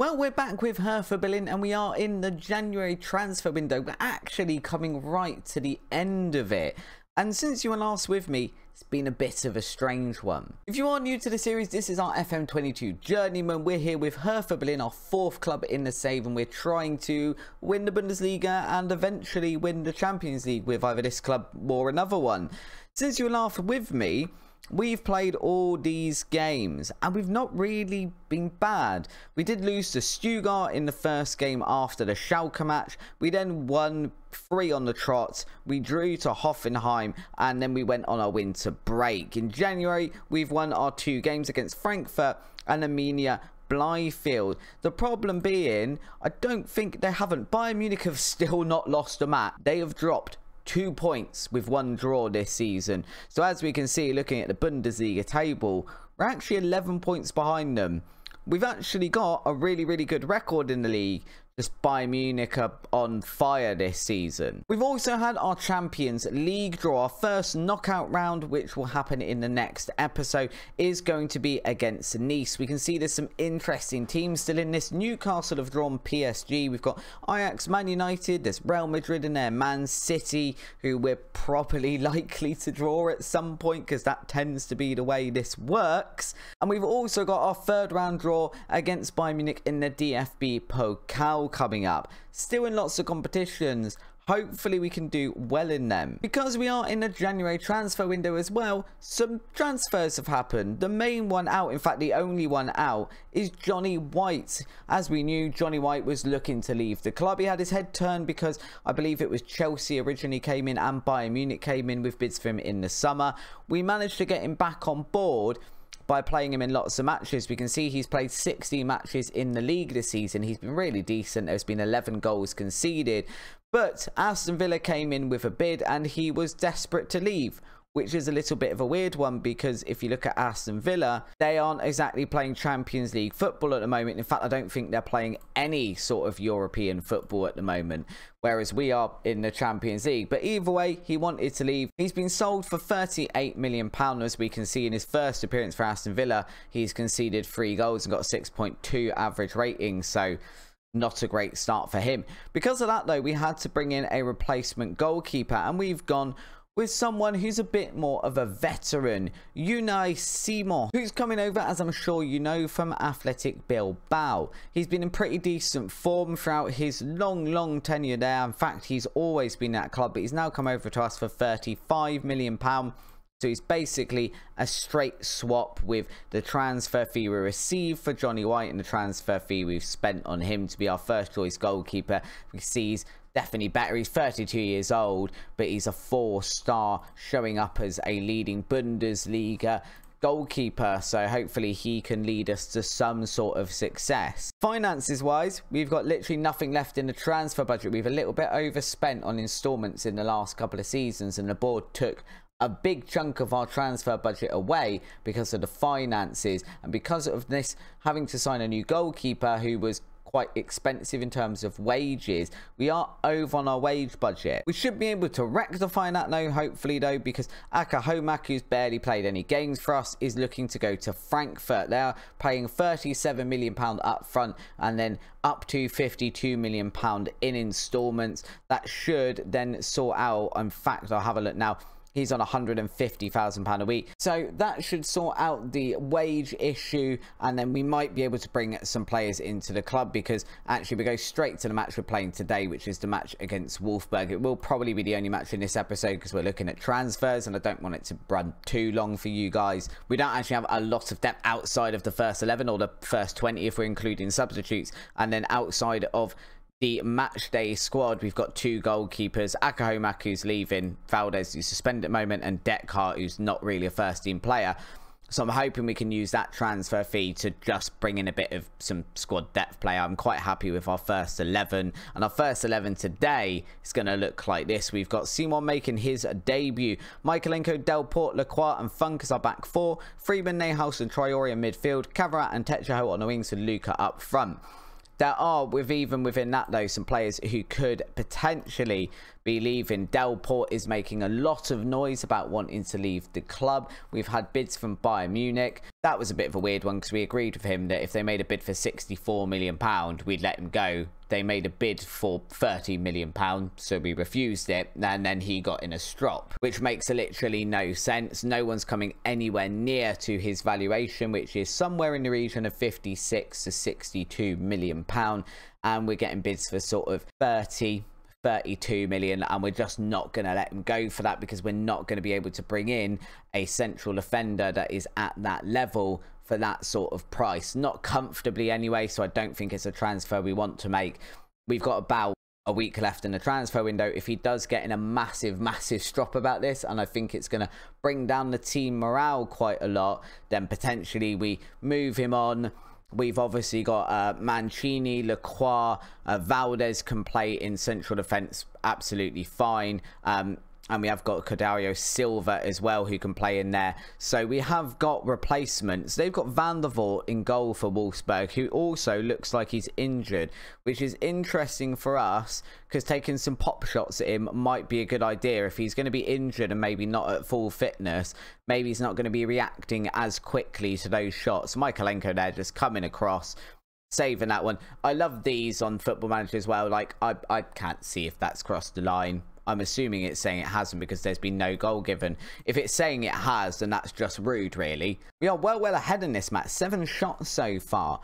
Well, we're back with Hertha Berlin and we are in the January transfer window. We're actually coming right to the end of it. And since you were last with me, it's been a bit of a strange one. If you are new to the series, this is our FM22 Journeyman. We're here with Hertha Berlin, our fourth club in the save, and we're trying to win the Bundesliga and eventually win the Champions League with either this club or another one. Since you were last with me, we've played all these games and we've not really been bad. We did lose to Stuttgart in the first game after the Schalke match. We then won 3 on the trot. We drew to Hoffenheim and then we went on our winter break. In January, we've won our 2 games against Frankfurt and Arminia Bielefeld. The problem being, I don't think they haven't. Bayern Munich have still not lost a match. They have dropped 2 points with 1 draw this season. So as we can see, looking at the Bundesliga table, we're actually 11 points behind them. We've actually got a really good record in the league. Just Bayern Munich are on fire this season. We've also had our Champions League draw. Our first knockout round, which will happen in the next episode, is going to be against Nice. We can see there's some interesting teams still in this. Newcastle have drawn PSG. We've got Ajax, Man United, there's Real Madrid in there, Man City, who we're probably likely to draw at some point because that tends to be the way this works. And we've also got our third round draw against Bayern Munich in the DFB Pokal coming up. Still in lots of competitions. Hopefully we can do well in them. Because we are in the January transfer window as well, some transfers have happened. The main one out, in fact the only one out, is Johnny White. As we knew, Johnny White was looking to leave the club. He had his head turned because I believe it was Chelsea originally came in and Bayern Munich came in with bids for him in the summer. We managed to get him back on board by playing him in lots of matches. We can see he's played 60 matches in the league this season. He's been really decent. There's been 11 goals conceded. But Aston Villa came in with a bid and he was desperate to leave, which is a little bit of a weird one because if you look at Aston Villa, they aren't exactly playing Champions League football at the moment. In fact, I don't think they're playing any sort of European football at the moment, whereas we are in the Champions League. But either way, he wanted to leave. He's been sold for £38 million, as we can see in his first appearance for Aston Villa. He's conceded 3 goals and got a 6.2 average rating, so not a great start for him. Because of that though, we had to bring in a replacement goalkeeper and we've gone with someone who's a bit more of a veteran, Unai Simon, who's coming over, as I'm sure you know, from Athletic Bilbao. He's been in pretty decent form throughout his long tenure there. In fact, he's always been at club, but he's now come over to us for £35 million. So he's basically a straight swap with the transfer fee we received for Johnny White and the transfer fee we've spent on him to be our first choice goalkeeper. We see he's definitely better. He's 32 years old, but he's a 4-star, showing up as a leading Bundesliga goalkeeper, so hopefully he can lead us to some sort of success. Finances wise, we've got literally nothing left in the transfer budget. We've a little bit overspent on installments in the last couple of seasons, and the board took a big chunk of our transfer budget away because of the finances and because of this having to sign a new goalkeeper who was quite expensive in terms of wages. We are over on our wage budget. We should be able to rectify that now, hopefully though, because Akahomak, who's barely played any games for us, is looking to go to Frankfurt. They are paying £37 million up front and then up to £52 million in installments. That should then sort out, in fact, I'll have a look now, he's on £150,000 a week. So that should sort out the wage issue, and then we might be able to bring some players into the club, because actually we go straight to the match we're playing today, which is the match against Wolfsburg. It will probably be the only match in this episode because we're looking at transfers and I don't want it to run too long for you guys. We don't actually have a lot of depth outside of the first 11 or the first 20 if we're including substitutes, and then outside of the match day squad, we've got 2 goalkeepers, Akahomak, who's leaving, Valdez, who's suspended at the moment, and Dekhart, who's not really a first team player. So I'm hoping we can use that transfer fee to just bring in a bit of some squad depth play. I'm quite happy with our first 11. And our first 11 today is going to look like this. We've got Simon making his debut. Michaelenko, Delport, Lacroix and Funk as our back 4. Freeman, Neyhouse and Traore in midfield. Cavarat and Techaho on the wings with Luca up front. There are, even within that though, some players who could potentially be leaving. Delport is making a lot of noise about wanting to leave the club. We've had bids from Bayern Munich. That was a bit of a weird one because we agreed with him that if they made a bid for £64 million, we'd let him go. They made a bid for £30 million, so we refused it, and then he got in a strop, which makes literally no sense. No one's coming anywhere near to his valuation, which is somewhere in the region of £56 to £62 million, and we're getting bids for sort of 32 million, and we're just not going to let him go for that because we're not going to be able to bring in a central defender that is at that level for that sort of price, not comfortably anyway. So I don't think it's a transfer we want to make. We've got about a week left in the transfer window. If he does get in a massive strop about this, and I think it's going to bring down the team morale quite a lot, then potentially we move him on. We've obviously got Mancini, Lacroix, Valdez can play in central defence absolutely fine. And we have got Cordario Silva as well, who can play in there. So we have got replacements. They've got Van der Voort in goal for Wolfsburg, who also looks like he's injured, which is interesting for us because taking some pop shots at him might be a good idea. If he's going to be injured and maybe not at full fitness, maybe he's not going to be reacting as quickly to those shots. Michaelenko there just coming across, saving that one. I love these on Football Manager as well. Like, I can't see if that's crossed the line. I'm assuming it's saying it hasn't because there's been no goal given. If it's saying it has, then that's just rude, really. We are well ahead in this match. 7 shots so far,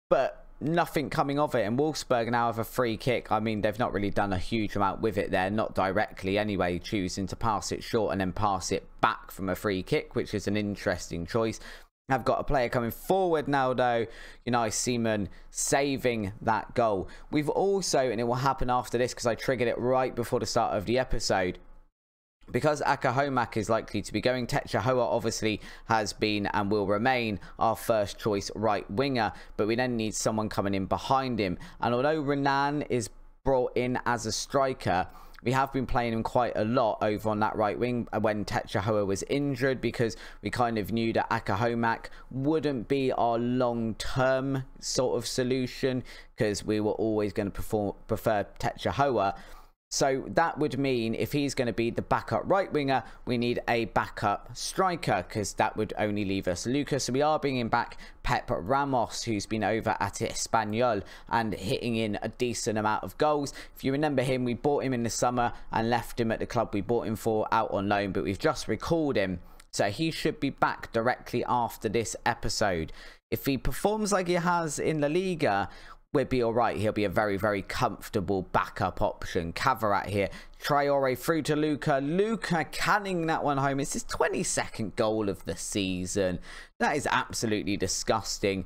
but nothing coming of it. And Wolfsburg now have a free kick. I mean, they've not really done a huge amount with it there, not directly anyway, choosing to pass it short and then pass it back from a free kick, which is an interesting choice. I've got a player coming forward now, though. Unai Simon saving that goal. We've also, and it will happen after this because I triggered it right before the start of the episode, because Akahomak is likely to be going, Techa Hoa obviously has been and will remain our first choice right winger, but we then need someone coming in behind him. And although Renan is brought in as a striker, we have been playing him quite a lot over on that right wing when Techa Hoa was injured, because we kind of knew that Akahomak wouldn't be our long-term sort of solution, because we were always going to prefer Techa Hoa. So that would mean if he's going to be the backup right winger, we need a backup striker, because that would only leave us Lucas. So we are bringing back Pep Ramos, who's been over at Espanyol and hitting in a decent amount of goals. If you remember him, we bought him in the summer and left him at the club we bought him for out on loan, but we've just recalled him. So he should be back directly after this episode. If he performs like he has in La Liga, we'll be all right. He'll be a very comfortable backup option. Cavarat here. Traore through to Luca. Luca canning that one home. It's his 22nd goal of the season. That is absolutely disgusting.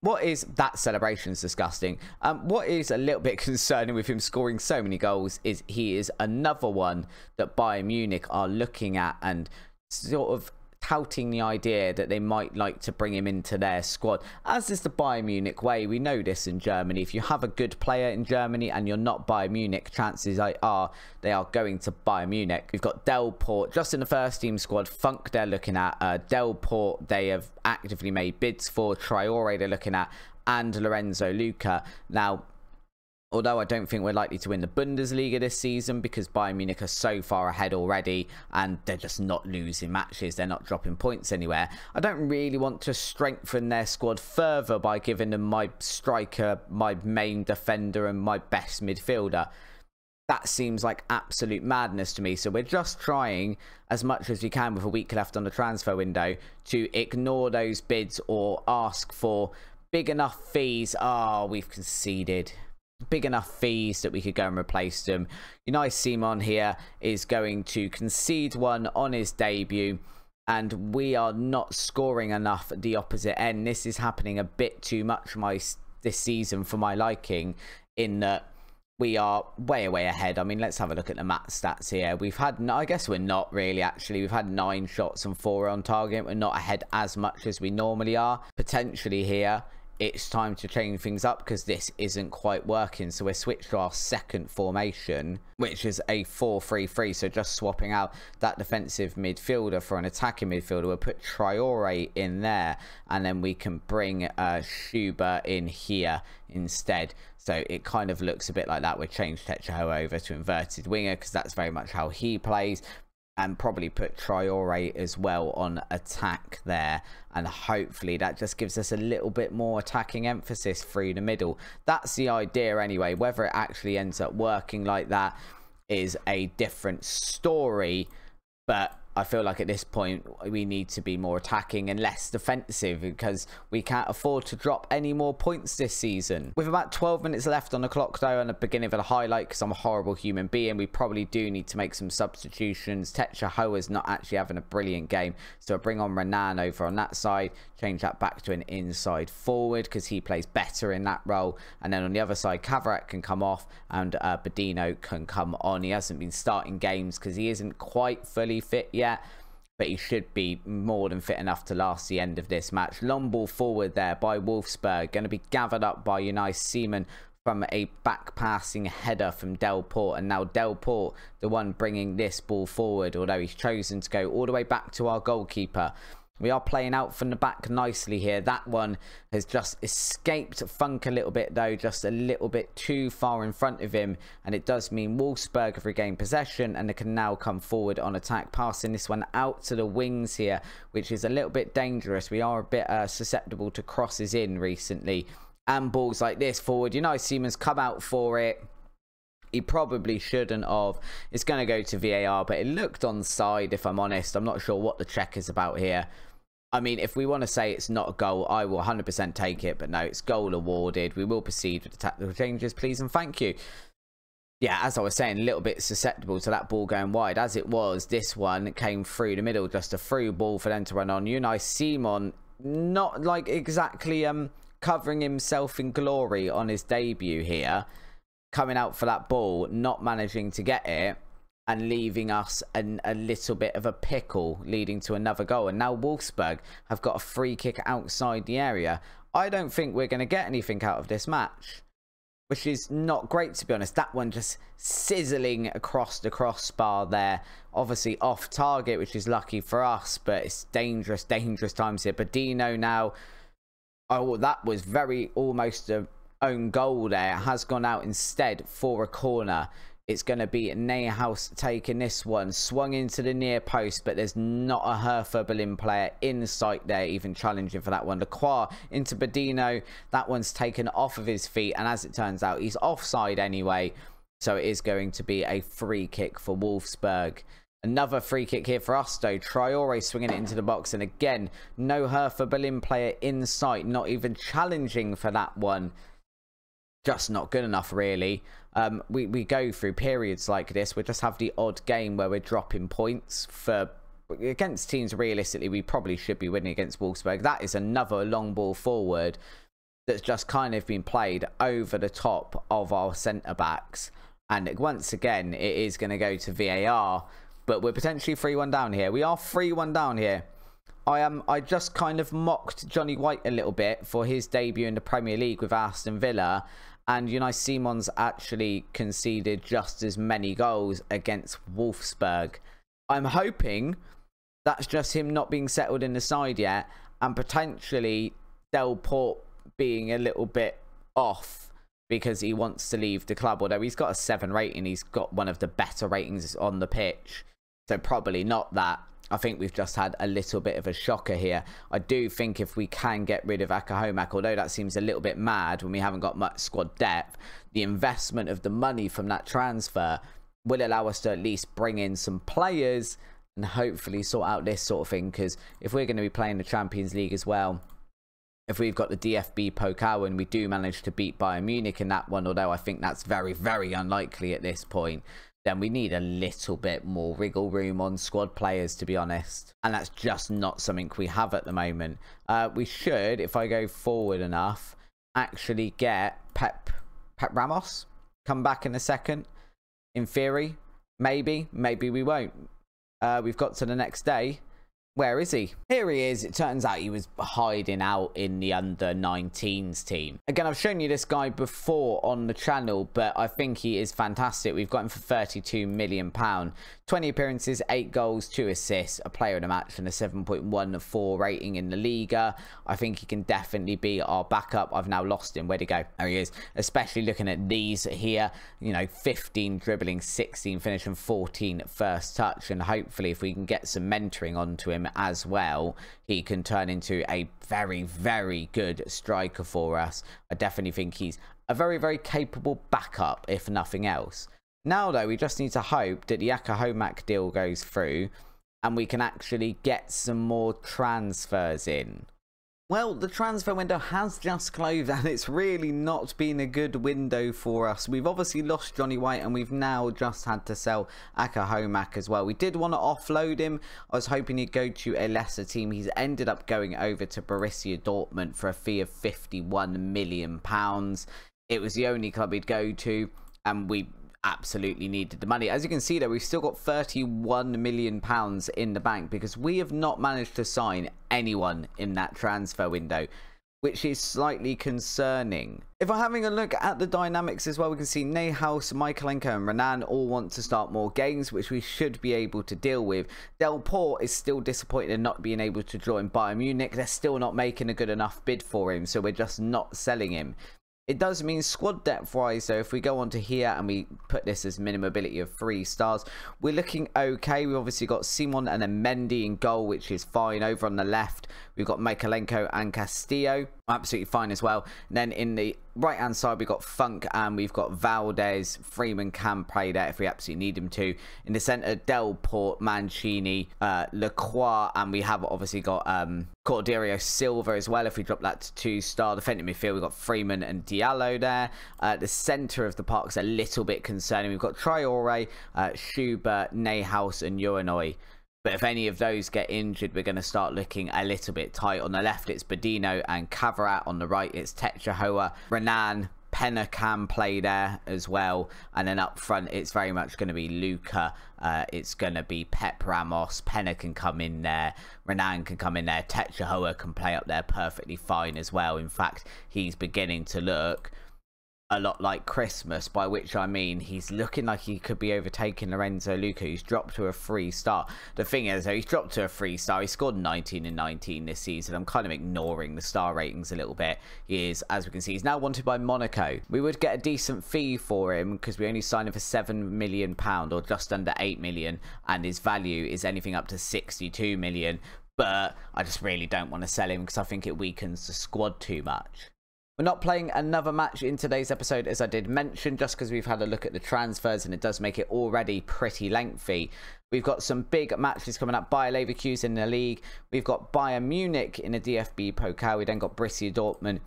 What is that celebration's disgusting. What is a little bit concerning with him scoring so many goals is he is another one that Bayern Munich are looking at and sort of touting the idea that they might like to bring him into their squad, as is the Bayern Munich way. We know this in Germany. If you have a good player in Germany and you're not Bayern Munich, chances are they are going to Bayern Munich. We've got Delport just in the first team squad. Funk they're looking at. Delport they have actively made bids for. Traore they're looking at, and Lorenzo Luca. Now, although I don't think we're likely to win the Bundesliga this season because Bayern Munich are so far ahead already and they're just not losing matches, they're not dropping points anywhere, I don't really want to strengthen their squad further by giving them my striker, my main defender and my best midfielder. That seems like absolute madness to me. So we're just trying as much as we can with a week left on the transfer window to ignore those bids or ask for big enough fees. Oh, we've conceded. Big enough fees that we could go and replace them. Unai Simon here is going to concede one on his debut, and we are not scoring enough at the opposite end. This is happening a bit too much this season for my liking, in that we are way ahead. I mean, let's have a look at the match stats here. We've had, I guess we're not really actually. We've had 9 shots and 4 on target. We're not ahead as much as we normally are. Potentially here, it's time to change things up because this isn't quite working. So we're switched to our second formation, which is a 4-3-3. So just swapping out that defensive midfielder for an attacking midfielder. We'll put Traore in there, and then we can bring Schuber in here instead. So it kind of looks a bit like that. We'll change Techaho over to inverted winger because that's very much how he plays. And probably put Traore as well on attack there, and hopefully that just gives us a little bit more attacking emphasis through the middle. That's the idea anyway. Whether it actually ends up working like that is a different story, but I feel like at this point we need to be more attacking and less defensive because we can't afford to drop any more points this season. With about 12 minutes left on the clock though, and the beginning of a highlight because I'm a horrible human being, we probably do need to make some substitutions. Techaho is not actually having a brilliant game, so I'll bring on Renan over on that side, change that back to an inside forward because he plays better in that role, and then on the other side Kavarak can come off and Badino can come on. He hasn't been starting games because he isn't quite fully fit yet, but he should be more than fit enough to last the end of this match. Long ball forward there by Wolfsburg, going to be gathered up by Unai Simon from a back passing header from Delport, and now Delport the one bringing this ball forward, although he's chosen to go all the way back to our goalkeeper. We are playing out from the back nicely here. That one has just escaped Funk a little bit though, just a little bit too far in front of him. And it does mean Wolfsburg have regained possession and they can now come forward on attack, passing this one out to the wings here, which is a little bit dangerous. We are a bit susceptible to crosses in recently. And balls like this forward. You know, Siemens come out for it. He probably shouldn't have. It's going to go to VAR, but it looked onside if I'm honest. I'm not sure what the check is about here. I mean, if we want to say it's not a goal, I will 100% take it. But no, it's goal awarded. We will proceed with the tactical changes, please, and thank you. Yeah, as I was saying, a little bit susceptible to that ball going wide. As it was, this one came through the middle. Just a through ball for them to run on. Unai Simon, not like exactly covering himself in glory on his debut here. Coming out for that ball, not managing to get it, and leaving us a little bit of a pickle, leading to another goal. And now Wolfsburg have got a free kick outside the area. I don't think we're going to get anything out of this match, which is not great, to be honest. That one just sizzling across the crossbar there. Obviously off target, which is lucky for us, but it's dangerous, dangerous times here. Badino now. Oh, that was very almost a own goal there. It has gone out instead for a corner. It's going to be Neuhaus taking this one. Swung into the near post, but there's not a Hertha Berlin player in sight there, even challenging for that one. Lacroix into Badino. That one's taken off of his feet, and as it turns out, he's offside anyway. So it is going to be a free kick for Wolfsburg. Another free kick here for us though. Traore swinging it into the box, and again, no Hertha Berlin player in sight, not even challenging for that one. Just not good enough, really. We go through periods like this. We just have the odd game where we're dropping points for against teams realistically we probably should be winning against Wolfsburg. That is another long ball forward that's just kind of been played over the top of our centre backs, and once again it is going to go to VAR. But we're potentially 3-1 down here. We are 3-1 down here. I just kind of mocked Johnny White a little bit for his debut in the Premier League with Aston Villa, and Unai Simon's actually conceded just as many goals against Wolfsburg. I'm hoping that's just him not being settled in the side yet, and potentially Delport being a little bit off because he wants to leave the club. Although he's got a 7 rating, he's got one of the better ratings on the pitch, so probably not that. I think we've just had a little bit of a shocker here. I do think if we can get rid of Akahomak, although that seems a little bit mad when we haven't got much squad depth, the investment of the money from that transfer will allow us to at least bring in some players and hopefully sort out this sort of thing. Because if we're going to be playing the Champions League as well, if we've got the DFB Pokal and we do manage to beat Bayern Munich in that one, although I think that's very, very unlikely at this point, then we need a little bit more wriggle room on squad players, to be honest. And that's just not something we have at the moment. We should, if I go forward enough, actually get Pep Ramos come back in a second. In theory, maybe we won't. We've got to the next day. Where is he? Here he is. It turns out he was hiding out in the under-19s team. Again, I've shown you this guy before on the channel, but I think he is fantastic. We've got him for £32 million. 20 appearances, 8 goals, 2 assists, a player of the match, and a 7.14 rating in the Liga. I think he can definitely be our backup. I've now lost him. Where'd he go? There he is. Especially looking at these here, you know, 15 dribbling, 16 finish, and 14 first touch. And hopefully, if we can get some mentoring onto him as well, he can turn into a very, very good striker for us. I definitely think he's a very, very capable backup, if nothing else. Now, though, we just need to hope that the Akahomak deal goes through and we can actually get some more transfers in. Well, the transfer window has just closed and it's really not been a good window for us. We've obviously lost Johnny White and we've now just had to sell Akahomak as well. We did want to offload him. I was hoping he'd go to a lesser team. He's ended up going over to Borussia Dortmund for a fee of £51 million. It was the only club he'd go to and we absolutely needed the money. As you can see, though, we've still got £31 million in the bank because we have not managed to sign anyone in that transfer window, which is slightly concerning. If we're having a look at the dynamics as well, we can see Neuhaus, Michaelenko and Renan all want to start more games, which we should be able to deal with. Delport is still disappointed in not being able to join Bayern Munich. They're still not making a good enough bid for him, so we're just not selling him. It does mean squad depth wise, so if we go on to here and we put this as minimum ability of 3 stars, we're looking okay. We've obviously got Simon and then Mendy in goal, which is fine. Over on the left, we've got Michaelenko and Castillo, absolutely fine as well. And then in the right hand side, we've got Funk and we've got Valdez. Freeman can play there if we absolutely need him to. In the centre, Delport, Mancini, Lacroix, and we have obviously got Cordeiro Silva as well. If we drop that to 2-star, defending midfield, we've got Freeman and Diallo there. The centre of the park's a little bit concerning. We've got Traore, Schubert, Neuhaus and Urunoy. But if any of those get injured, we're going to start looking a little bit tight. On the left, it's Bodino and Cavarat. On the right, it's Techahoa, Renan, Penna can play there as well. And then up front, it's very much going to be Luca. It's going to be Pep Ramos. Penna can come in there. Renan can come in there. Techahoa can play up there perfectly fine as well. In fact, he's beginning to look a lot like Christmas, by which I mean he's looking like he could be overtaking Lorenzo Luca, who's dropped to a 3-star. The thing is, though, he's dropped to a 3-star. He scored 19 in 19 this season. I'm kind of ignoring the star ratings a little bit. He is, as we can see, he's now wanted by Monaco. We would get a decent fee for him because we only signed him for £7 million or just under 8 million, and his value is anything up to 62 million. But I just really don't want to sell him because I think it weakens the squad too much. We're not playing another match in today's episode, as I did mention, just because we've had a look at the transfers and it does make it already pretty lengthy. We've got some big matches coming up. Bayer Leverkusen in the league. We've got Bayern Munich in the DFB Pokal. We then got Borussia Dortmund.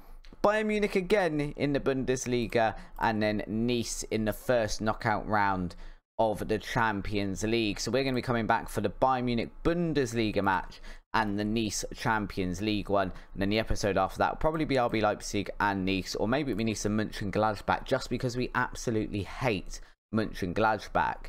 Bayern Munich again in the Bundesliga. And then Nice in the first knockout round of the Champions League. So we're going to be coming back for the Bayern Munich Bundesliga match and the Nice Champions League one, and then the episode after that will probably be RB Leipzig and Nice, or maybe we need some Mönchengladbach, just because we absolutely hate Mönchengladbach.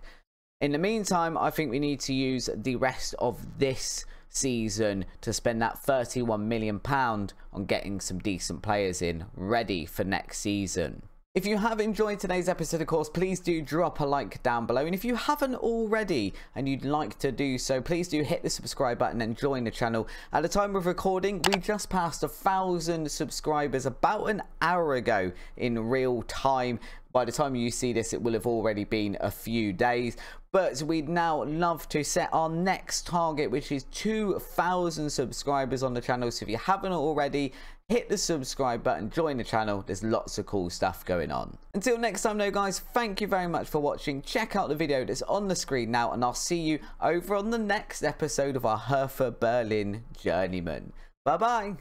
In the meantime, I think we need to use the rest of this season to spend that £31 million on getting some decent players in, ready for next season. If you have enjoyed today's episode, of course, please do drop a like down below. And if you haven't already and you'd like to do so, please do hit the subscribe button and join the channel. At the time of recording, we just passed 1,000 subscribers about an hour ago in real time. By the time you see this, it will have already been a few days. But we'd now love to set our next target, which is 2,000 subscribers on the channel. So if you haven't already, hit the subscribe button, join the channel. There's lots of cool stuff going on. Until next time though, guys, thank you very much for watching. Check out the video that's on the screen now, and I'll see you over on the next episode of our Hertha Berlin Journeyman. Bye bye.